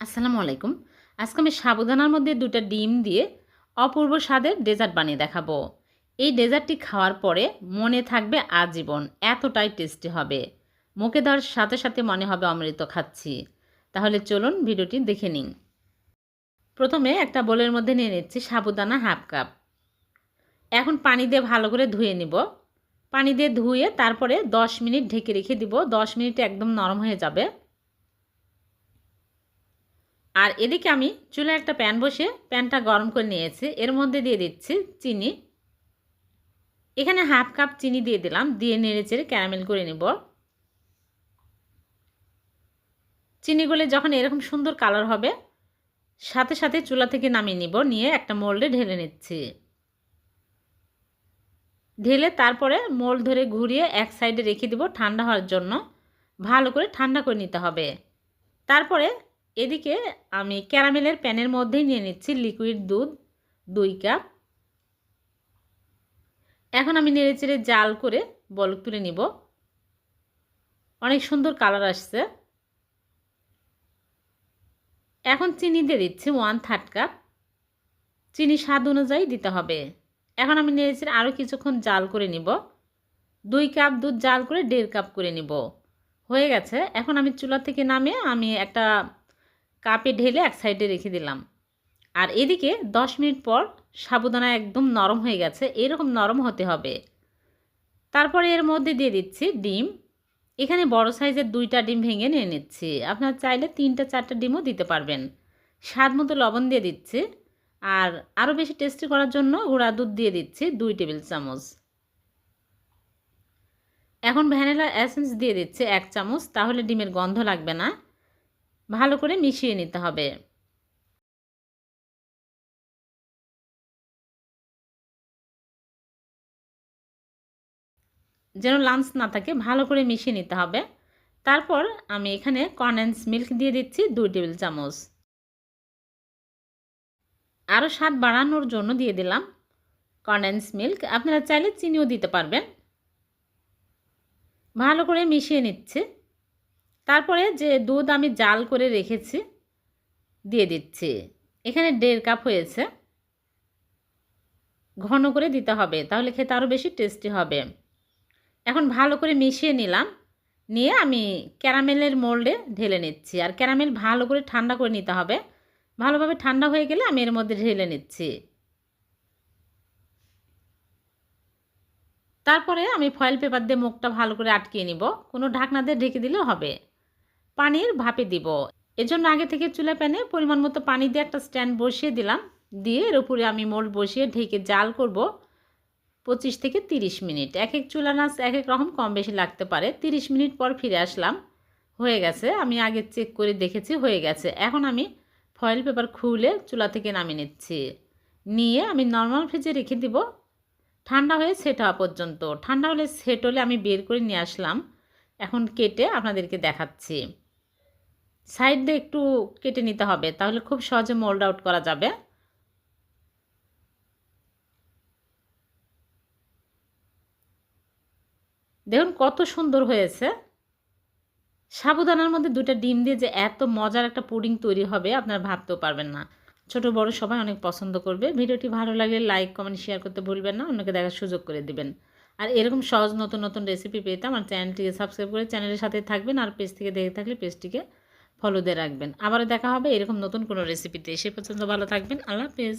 আসসালামু আলাইকুম। আজকে আমি সাবুদানার মধ্যে ২টা ডিম দিয়ে অপূর্ব স্বাদের ডেজার্ট বানিয়ে দেখাবো। এই ডেজার্টটি খাওয়ার পরে মনে থাকবে আজীবন, এতটাই টেস্টি হবে। মুখে দেওয়ার সাথে সাথে মনে হবে অমৃত খাচ্ছি। তাহলে চলুন ভিডিওটি দেখে নিন। প্রথমে একটা বোলের মধ্যে নিয়ে নিচ্ছি সাবুদানা হাফ কাপ। এখন পানি দিয়ে ভালো করে ধুয়ে নিব। পানি দিয়ে ধুয়ে তারপরে ১০ মিনিট ঢেকে রেখে দিব। ১০ মিনিটে একদম নরম হয়ে যাবে। আর এদিকে আমি চুলায় একটা প্যান বসিয়ে প্যানটা গরম করে নিয়েছি। এর মধ্যে দিয়ে দিচ্ছি চিনি। এখানে হাফ কাপ চিনি দিয়ে দিলাম। দিয়ে নেড়েচেড়ে ক্যারামেল করে নেব। চিনি গলে যখন এরকম সুন্দর কালার হবে, সাথে সাথে চুলা থেকে নামিয়ে নিব। নিয়ে একটা মোল্ডে ঢেলে নিচ্ছি। ঢেলে তারপরে মোল্ড ধরে ঘুরিয়ে এক সাইডে রেখে দিব ঠান্ডা হওয়ার জন্য। ভালো করে ঠান্ডা করে নিতে হবে। তারপরে এদিকে আমি ক্যারামেলের প্যানের মধ্যেই নিয়ে নিচ্ছি লিকুইড দুধ ২ কাপ। এখন আমি নেড়েচেড়ে জাল করে বলক তুলে নিব। অনেক সুন্দর কালার আসছে। এখন চিনি দিয়ে দিচ্ছি 1/3 কাপ। চিনি স্বাদ অনুযায়ী দিতে হবে। এখন আমি নেড়েচেড়ে আরও কিছুক্ষণ জাল করে নিব। ২ কাপ দুধ জাল করে ১.৫ কাপ করে নিব। হয়ে গেছে। এখন আমি চুলা থেকে নামিয়ে আমি একটা কাপে ঢেলে এক সাইডে রেখে দিলাম। আর এদিকে ১০ মিনিট পর সাবুদানা একদম নরম হয়ে গেছে। এরকম নরম হতে হবে। তারপরে এর মধ্যে দিয়ে দিচ্ছি ডিম। এখানে বড় সাইজের ২টা ডিম ভেঙে নিয়ে নিচ্ছি। আপনারা চাইলে ৩টা ৪টা ডিমও দিতে পারবেন। স্বাদ মতো লবণ দিয়ে দিচ্ছি। আর আরও বেশি টেস্টি করার জন্য গুঁড়া দুধ দিয়ে দিচ্ছি ২ টেবিল চামচ। এখন ভ্যানিলা এসেন্স দিয়ে দিচ্ছি ১ চামচ। তাহলে ডিমের গন্ধ লাগবে না। ভালো করে মিশিয়ে নিতে হবে। যেন লাঞ্চ না থাকে, ভালো করে মিশিয়ে নিতে হবে। তারপর আমি এখানে কনডেন্স মিল্ক দিয়ে দিচ্ছি ২ টেবিল চামচ। আরও স্বাদ বাড়ানোর জন্য দিয়ে দিলাম কনডেন্স মিল্ক। আপনারা চাইলে চিনিও দিতে পারবেন। ভালো করে মিশিয়ে নিচ্ছি। তারপরে যে দুধ আমি জাল করে রেখেছি দিয়ে দিচ্ছি। এখানে ১.৫ কাপ হয়েছে। ঘন করে দিতে হবে, তাহলে খেতে আরও বেশি টেস্টি হবে। এখন ভালো করে মিশিয়ে নিলাম। নিয়ে আমি ক্যারামেলের মোল্ডে ঢেলে নিচ্ছি। আর ক্যারামেল ভালো করে ঠান্ডা করে নিতে হবে। ভালোভাবে ঠান্ডা হয়ে গেলে আমি এর মধ্যে ঢেলে নিচ্ছি। তারপরে আমি ফয়েল পেপার দিয়ে মুখটা ভালো করে আটকিয়ে নিব। কোনো ঢাকনা দিয়ে ঢেকে দিলেও হবে। পানির ভাপে দিব। এজন্য আগে থেকে চুলা প্যানে পরিমাণ মতো পানি দিয়ে একটা স্ট্যান্ড বসিয়ে দিলাম। দিয়ে এর উপরে আমি মোল্ড বসিয়ে ঢেকে জাল করব ২৫ থেকে ৩০ মিনিট। এক এক চুলার আঁচ এক এক রকম, কম বেশি লাগতে পারে। ৩০ মিনিট পর ফিরে আসলাম। হয়ে গেছে। আমি আগে চেক করে দেখেছি হয়ে গেছে। এখন আমি ফয়েল পেপার খুলে চুলা থেকে নামিয়ে নিচ্ছি। নিয়ে আমি নর্মাল ফ্রিজে রেখে দিব ঠান্ডা হয়ে সেট হওয়া পর্যন্ত। ঠান্ডা হলে সেট হলে আমি বের করে নিয়ে আসলাম। এখন কেটে আপনাদেরকে দেখাচ্ছি। সাইড দিয়ে একটু কেটে নিতে হবে, তাহলে খুব সহজে মোল্ড আউট করা যাবে। দেখুন কত সুন্দর হয়েছে। সাবুদানার মধ্যে ২টা ডিম দিয়ে যে এত মজার একটা পুডিং তৈরি হবে আপনারা ভাবতেও পারবেন না। ছোট বড় সবাই অনেক পছন্দ করবে। ভিডিওটি ভালো লাগলে লাইক কমেন্ট শেয়ার করতে ভুলবেন না। অন্যকে দেখার সুযোগ করে দিবেন। আর এরকম সহজ নতুন নতুন রেসিপি পেতে আমার চ্যানেলটিকে সাবস্ক্রাইব করে চ্যানেলের সাথে থাকবেন। আর পেজ থেকে দেখে থাকলে পেজটিকে ফলো দিয়ে রাখবেন। আবারও দেখা হবে এরকম নতুন কোনো রেসিপিতে। সে পর্যন্ত ভালো থাকবেন। আল্লাহ হাফেজ।